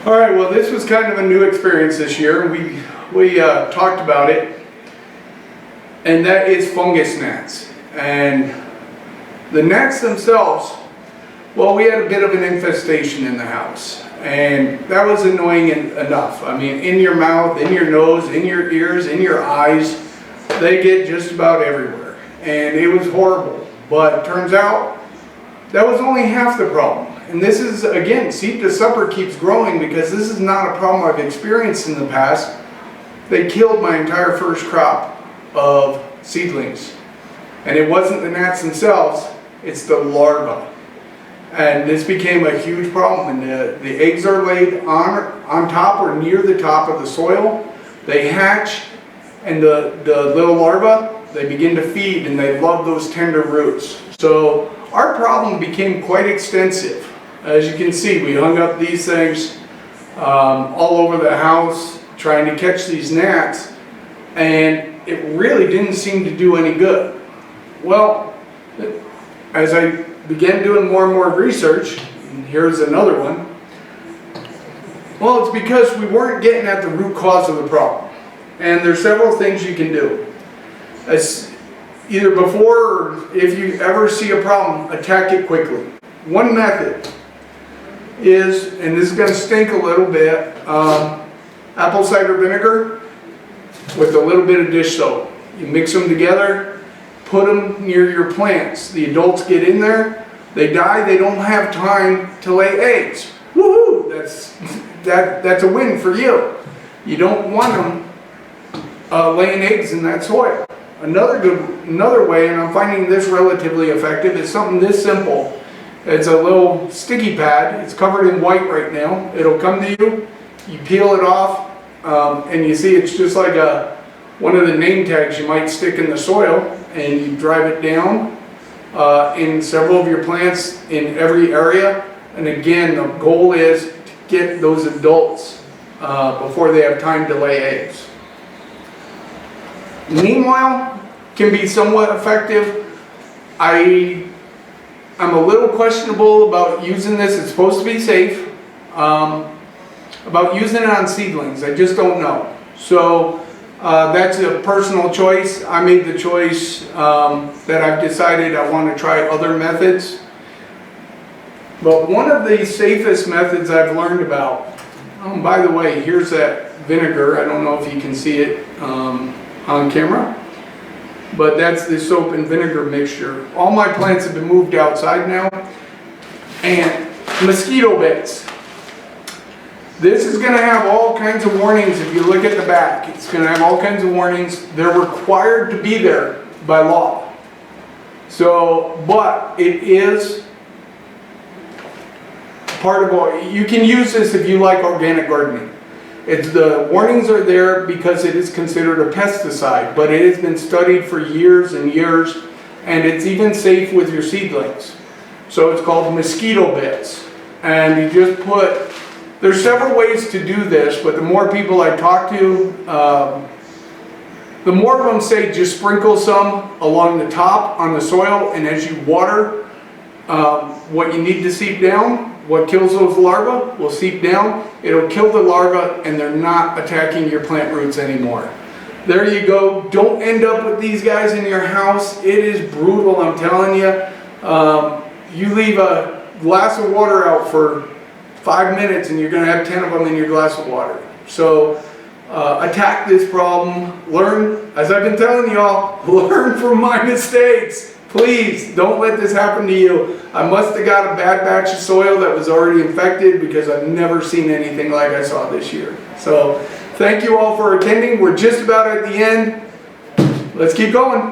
All right, well, this was kind of a new experience this year. We talked about it, and that is fungus gnats. And the gnats themselves, well, we had a bit of an infestation in the house, and that was annoying enough. I mean, in your mouth, in your nose, in your ears, in your eyes, they get just about everywhere, and it was horrible. But it turns out that was only half the problem. And this is, again, seed to supper keeps growing because this is not a problem I've experienced in the past. They killed my entire first crop of seedlings. And it wasn't the gnats themselves, it's the larva. And this became a huge problem. And the eggs are laid on top or near the top of the soil. They hatch, and the little larvae, they begin to feed, and they love those tender roots. So our problem became quite extensive. As you can see, we hung up these things all over the house trying to catch these gnats, and it really didn't seem to do any good. Well, as I began doing more and more research, and here's another one, well, it's because we weren't getting at the root cause of the problem. And there's several things you can do. As either before or if you ever see a problem, attack it quickly. One method is, and this is going to stink a little bit, apple cider vinegar with a little bit of dish soap. You mix them together, put them near your plants. The adults get in there, they die, they don't have time to lay eggs. Woohoo! That's a win for you. You don't want them laying eggs in that soil. Another way, and I'm finding this relatively effective, is something this simple. It's a little sticky pad. It's covered in white right now. It'll come to you, you peel it off, and you see it's just like one of the name tags you might stick in the soil, and you drive it down in several of your plants in every area. And again, the goal is to get those adults before they have time to lay eggs. Meanwhile, can be somewhat effective. I'm a little questionable about using this. It's supposed to be safe. About using it on seedlings, I just don't know. So that's a personal choice. I made the choice that I've decided I want to try other methods. But one of the safest methods I've learned about, by the way, here's that vinegar. I don't know if you can see it on camera, but that's the soap and vinegar mixture. All my plants have been moved outside now. And mosquito bits. This is going to have all kinds of warnings if you look at the back. It's going to have all kinds of warnings. They're required to be there by law. So, but it is part of all. You can use this if you like organic gardening. The warnings are there because it is considered a pesticide, but it has been studied for years and years, and it's even safe with your seedlings. So it's called mosquito bits. And you just put, there's several ways to do this, but the more people I talk to, the more of them say just sprinkle some along the top on the soil, and as you water, what you need to seep down, what kills those larvae will seep down. It'll kill the larvae, and they're not attacking your plant roots anymore. There you go. Don't end up with these guys in your house. It is brutal, I'm telling you. You leave a glass of water out for 5 minutes and you're going to have 10 of them in your glass of water. So attack this problem. Learn, as I've been telling y'all, learn from my mistakes. Please don't let this happen to you. I must have got a bad batch of soil that was already infected because I've never seen anything like I saw this year. So thank you all for attending. We're just about at the end. Let's keep going.